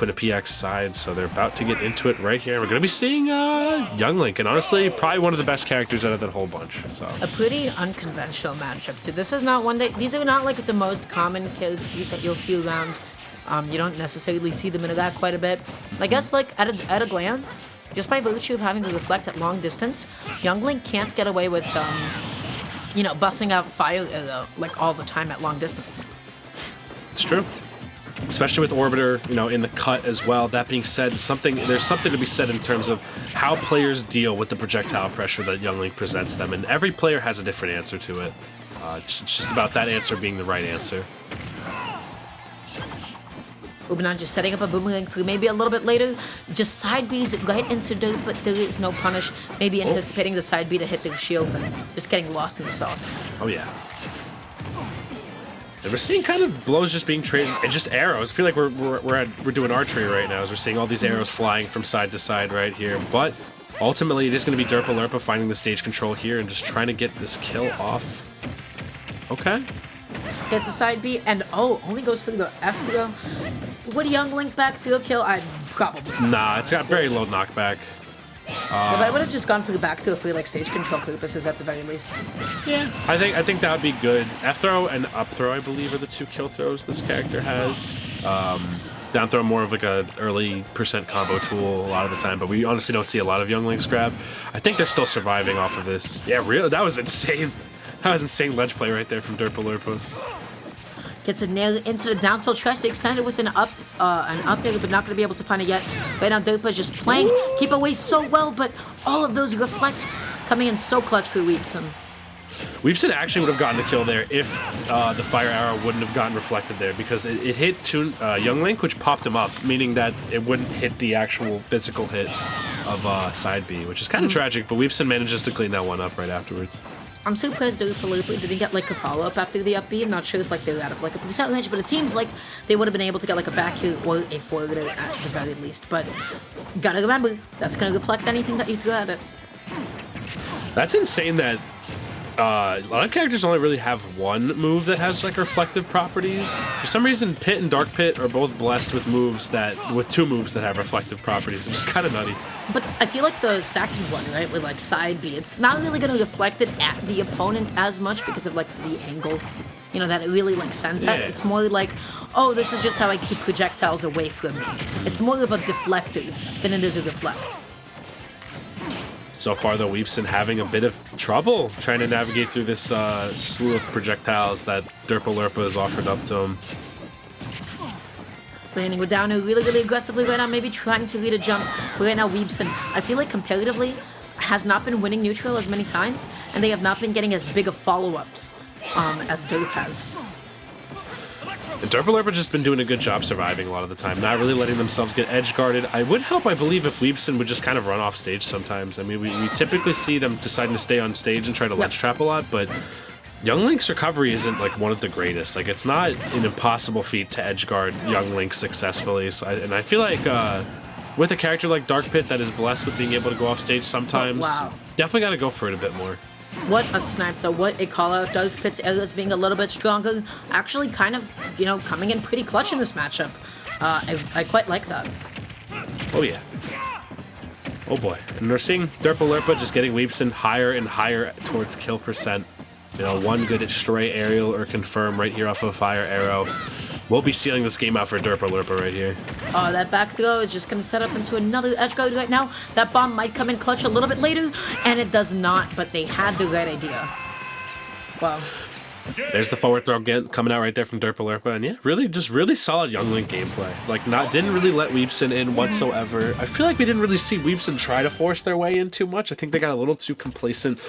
put a PX side, so they're about to get into it right here. We're going to be seeing Young Link, and honestly, probably one of the best characters out of that whole bunch. So a pretty unconventional matchup too. This is not one that these are not like the most common characters that you'll see around. You don't necessarily see them in that quite a bit. I guess like at a glance, just by virtue of having to reflect at long distance, Young Link can't get away with busting out fire like all the time at long distance. It's true. Especially with Orbiter, in the cut as well. That being said, there's something to be said in terms of how players deal with the projectile pressure that Young Link presents them, and every player has a different answer to it. It's just about that answer being the right answer. Ubanan just setting up a boomerang for maybe a little bit later. Just side B's right into dirt, but there is no punish. Maybe anticipating the side B to hit the shield and just getting lost in the sauce. Oh, yeah. And we're seeing kind of blows just being traded and just arrows. I feel like we're doing archery right now as we're seeing all these arrows flying from side to side right here. But ultimately, it is going to be Derpalerpa finding the stage control here and just trying to get this kill off. Okay. Gets a side B and only goes for the F throw. Would Young Link back throw kill? I'd probably. Nah, it's got very low knockback. Yeah, but I would have just gone for the back throw for like stage control purposes at the very least. Yeah, I think that would be good. F throw and up throw, I believe, are the two kill throws this character has. Down throw more of like a early % combo tool a lot of the time, but we honestly don't see a lot of Young Link's grab. I think they're still surviving off of this. Yeah, really, that was insane. That was insane ledge play right there from Derpalerpa. Gets a nail into the down tilt, tries to extend it with an up air, but not going to be able to find it yet. Right now, Derpa's just playing, keep away so well, but all of those reflects coming in so clutch for Weebson. Weebson actually would have gotten the kill there if the fire arrow wouldn't have gotten reflected there, because it hit Young Link, which popped him up, meaning that it wouldn't hit the actual physical hit of side B, which is kind of tragic, but Weebson manages to clean that one up right afterwards. I'm surprised Derpalerpa didn't get like a follow-up after the up B. I'm not sure if like they were out of like a percentage, but it seems like they would have been able to get like a back heel or a forward at the very least. But gotta remember, that's gonna reflect anything that you throw at it. That's insane that a lot of characters only really have one move that has like reflective properties. For some reason, Pit and Dark Pit are both blessed with two moves that have reflective properties, which is kind of nutty. But I feel like the second one, right, with like side B, it's not really going to reflect it at the opponent as much because of like the angle, that it really like sends at. It's more like, oh, this is just how I keep projectiles away from me. It's more of a deflector than it is a reflect. So far, though, Weebson having a bit of trouble trying to navigate through this slew of projectiles that Derpalerpa has offered up to him. Landing with down really, really aggressively right now, maybe trying to lead a jump. But right now, Weebson, I feel like comparatively, has not been winning neutral as many times, and they have not been getting as big of follow-ups as Derp has. And Derpalerpa just been doing a good job surviving a lot of the time, not really letting themselves get edge guarded. I would help, I believe, if Weebson would just kind of run off stage sometimes. I mean, we typically see them deciding to stay on stage and try to ledge trap a lot, but Young Link's recovery isn't like one of the greatest. Like, it's not an impossible feat to edge guard Young Link successfully. So I feel like with a character like Dark Pit that is blessed with being able to go off stage sometimes, definitely got to go for it a bit more. What a snipe, though. What a call-out. Dark Pit's areas being a little bit stronger. Actually kind of, coming in pretty clutch in this matchup. I quite like that. Oh, yeah. Oh, boy. And we're seeing Derpalerpa just getting Weebson higher and higher towards kill percent. One good stray aerial or confirm right here off of a fire arrow. We'll be sealing this game out for Derpalerpa right here. Oh, that back throw is just going to set up into another edge guard right now. That bomb might come in clutch a little bit later, and it does not, but they had the right idea. Wow. There's the forward throw again, coming out right there from Derpalerpa, and yeah, really solid Young Link gameplay. Like, didn't really let Weebson in whatsoever. I feel like we didn't really see Weebson try to force their way in too much. I think they got a little too complacent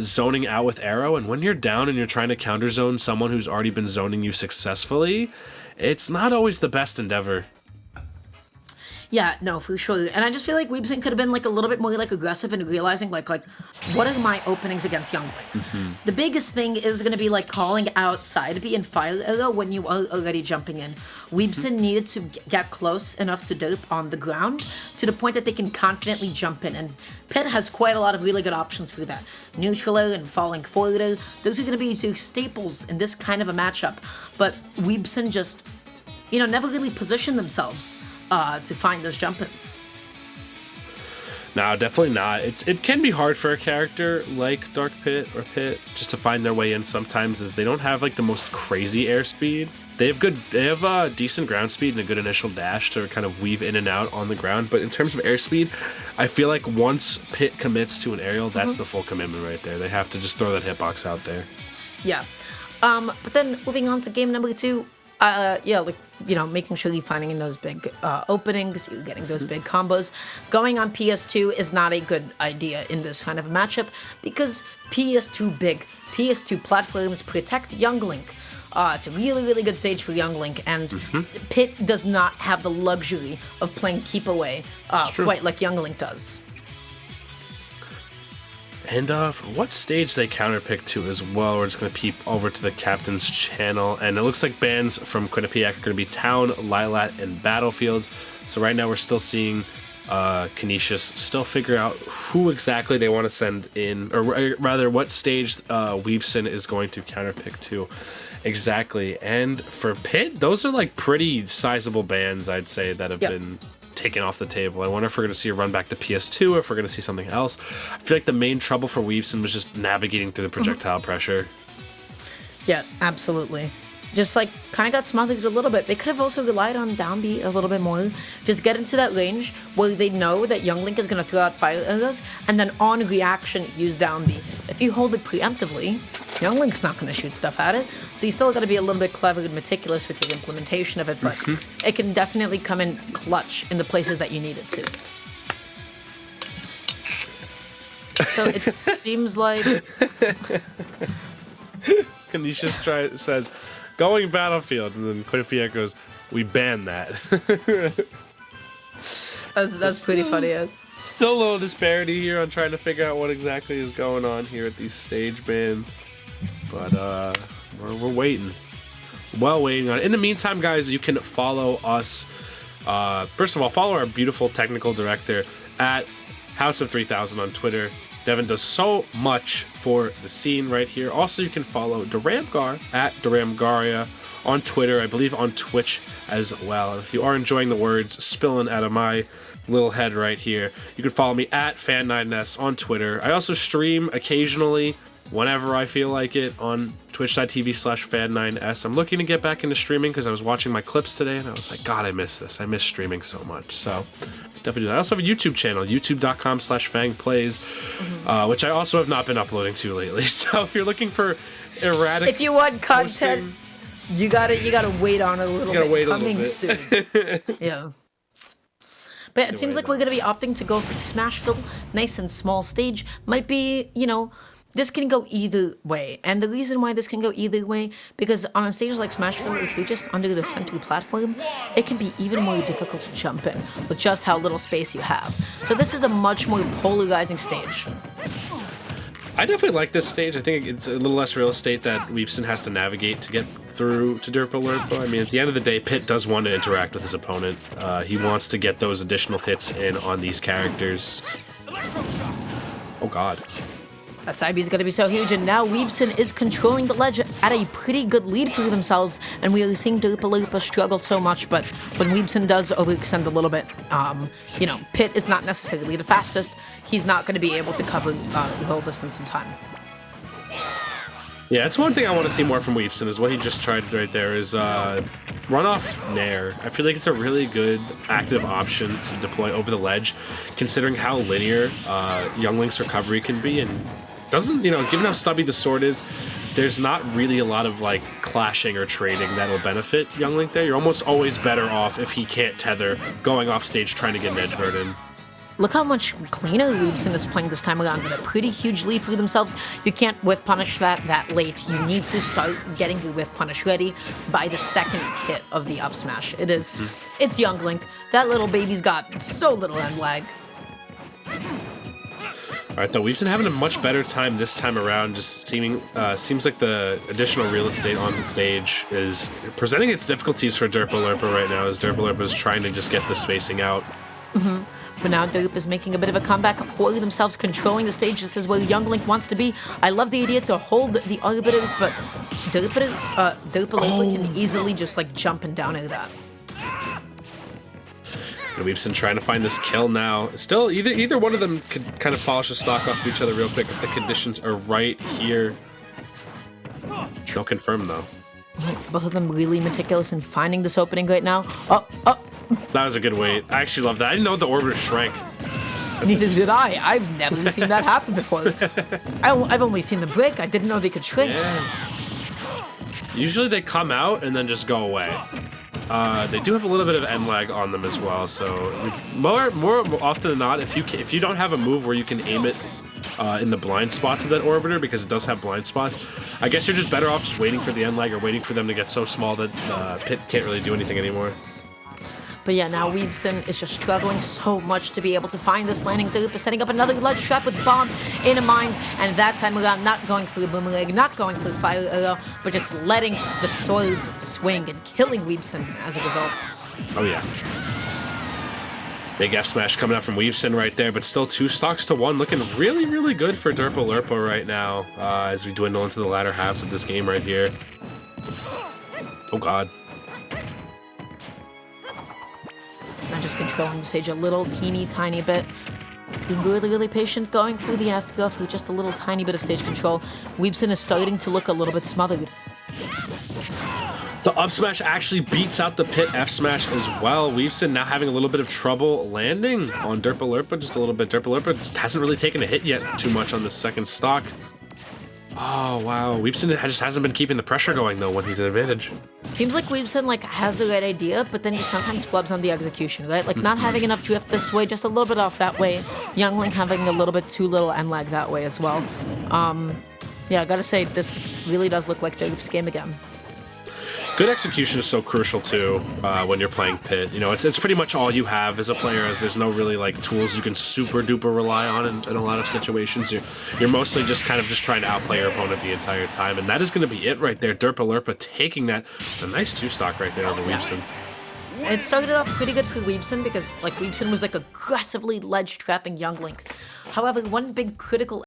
zoning out with arrow, and when you're down and you're trying to counter zone someone who's already been zoning you successfully, it's not always the best endeavor. Yeah, no, for sure. And I just feel like Weebson could have been like a little bit more like aggressive and realizing like what are my openings against Young Link? The biggest thing is going to be like calling out side B and fire arrow when you are already jumping in. Weebson needed to get close enough to Derp on the ground to the point that they can confidently jump in. And Pit has quite a lot of really good options for that. Neutraler and falling forwarder, those are going to be two staples in this kind of a matchup. But Weebson just, never really positioned themselves to find those jump-ins. No, definitely not. It can be hard for a character like Dark Pit or Pit just to find their way in sometimes, as they don't have like the most crazy airspeed. They have decent ground speed and a good initial dash to kind of weave in and out on the ground. But in terms of airspeed, I feel like once Pit commits to an aerial, that's the full commitment right there. They have to just throw that hitbox out there. Yeah. But then moving on to game number 2, making sure you're finding in those big openings, you're getting those big combos. Going on PS2 is not a good idea in this kind of matchup because PS2 platforms protect Young Link. It's a really, really good stage for Young Link, and Pit does not have the luxury of playing keep away quite like Young Link does. And for what stage they counterpick to as well, we're just going to peep over to the captain's channel. And it looks like bans from Quinnipiac are going to be Town, Lilat, and Battlefield. So right now we're still seeing Canisius still figure out who exactly they want to send in, or rather what stage Weebson is going to counterpick to exactly. And for Pit, those are like pretty sizable bans, I'd say, that have been taken off the table. I wonder if we're going to see a run back to PS2 or if we're going to see something else. I feel like the main trouble for Weebson was just navigating through the projectile pressure. Yeah, absolutely. Just like kind of got smothered a little bit. They could have also relied on down B a little bit more. Just get into that range where they know that Young Link is going to throw out fire arrows, and then on reaction use down B. If you hold it preemptively, Young Link's not going to shoot stuff at it. So you still got to be a little bit clever and meticulous with your implementation of it, but it can definitely come in clutch in the places that you need it to. So it seems like Canisius says, going Battlefield, and then Quinnipiac goes, we ban that. That's pretty funny. Yeah. Still a little disparity here on trying to figure out what exactly is going on here at these stage bans. But we're waiting. Well, waiting on it. In the meantime, guys, you can follow us. First of all, follow our beautiful technical director at House of 3000 on Twitter. Devin does so much for the scene right here. Also, you can follow Deramgar at Deramgaria on Twitter, I believe on Twitch as well. If you are enjoying the words spilling out of my little head right here, you can follow me at Fan9S on Twitter. I also stream occasionally whenever I feel like it on twitch.tv/Fan9S. I'm looking to get back into streaming because I was watching my clips today and I was like, God, I miss this. I miss streaming so much. So definitely do that. I also have a YouTube channel, youtube.com/fangplays, which I also have not been uploading to lately. So if you're looking for erratic, if you want content, you gotta wait on it a little bit. Wait a Coming little bit. soon. Yeah. But it seems like we're gonna be opting to go for Smashville. Nice and small stage. Might be, this can go either way. And the reason why this can go either way, because on a stage like Smashville, if you're just under the center platform, it can be even more difficult to jump in with just how little space you have. So this is a much more polarizing stage. I definitely like this stage. I think it's a little less real estate that Weebson has to navigate to get through to Derpalerpa. I mean, at the end of the day, Pit does want to interact with his opponent. He wants to get those additional hits in on these characters. Oh, God. That side B is going to be so huge, and now Weebson is controlling the ledge at a pretty good lead for themselves, and we are seeing Derpalerpa struggle so much, but when Weebson does overextend a little bit, Pit is not necessarily the fastest. He's not going to be able to cover the whole distance in time. Yeah, it's one thing I want to see more from Weebson is what he just tried right there is runoff Nair. I feel like it's a really good active option to deploy over the ledge, considering how linear Young Link's recovery can be, and doesn't, given how stubby the sword is, there's not really a lot of like clashing or trading that'll benefit Young Link there. You're almost always better off if he can't tether, going off stage trying to get an edge guard in. Look how much cleaner Weebson is playing this time around with a pretty huge lead for themselves. You can't whiff punish that late. You need to start getting your whiff punish ready by the second hit of the up smash. It's Young Link. That little baby's got so little end lag. All right, though, Weebson having a much better time this time around. Just seems like the additional real estate on the stage is presenting its difficulties for Derpalerpa right now, as Derpalerpa is trying to just get the spacing out. But now Derp is making a bit of a comeback for themselves, controlling the stage. This is where Young Link wants to be. I love the idea to hold the arbiters, but Derpalerpa can easily just like jump and down into that. And Weebson trying to find this kill now. Still, either one of them could kind of polish the stock off of each other real quick if the conditions are right here. No confirm, though. Both of them really meticulous in finding this opening right now. Oh. That was a good wait. I actually love that. I didn't know the orbiter shrank. Neither did I. I've never seen that happen before. I've only seen them break. I didn't know they could shrink. Yeah. Usually they come out and then just go away. They do have a little bit of end lag on them as well, so more often than not, if you don't have a move where you can aim it in the blind spots of that orbiter, because it does have blind spots, I guess you're just better off just waiting for the end lag or waiting for them to get so small that Pit can't really do anything anymore. But yeah, now Weebson is just struggling so much to be able to find this landing. Derpalerpa setting up another ledge trap with bombs in mind, and that time around not going for the boomerang, not going for the fire arrow, but just letting the swords swing and killing Weebson as a result. Oh yeah. Big F smash coming out from Weebson right there, but still 2 stocks to 1, looking really, really good for Derpalerpa right now as we dwindle into the latter halves of this game right here. Oh god. Not just controlling the stage a little teeny tiny bit. Being really, really patient, going through the F throw through just a little tiny bit of stage control. Weebson is starting to look a little bit smothered. The up smash actually beats out the Pit F smash as well. Weebson now having a little bit of trouble landing on Derpalerpa, just a little bit. Derpalerpa just hasn't really taken a hit yet too much on the second stock. Oh, wow. Weebson just hasn't been keeping the pressure going, though, when he's in advantage. Seems like Weebson has the right idea, but then just sometimes flubs on the execution, right? Like not having enough drift this way, just a little bit off that way. Youngling having a little bit too little end lag that way as well. Yeah, I gotta say, this really does look like Derpa's game again. Good execution is so crucial too when you're playing Pit. You know, it's pretty much all you have as a player, as there's no really like tools you can super duper rely on in a lot of situations. You're mostly just kind of just trying to outplay your opponent the entire time, and that is going to be it right there. Derpalerpa taking that, a nice 2 stock right there over Weebson. It started off pretty good for Weebson because like Weebson was like aggressively ledge trapping Youngling. However, one big critical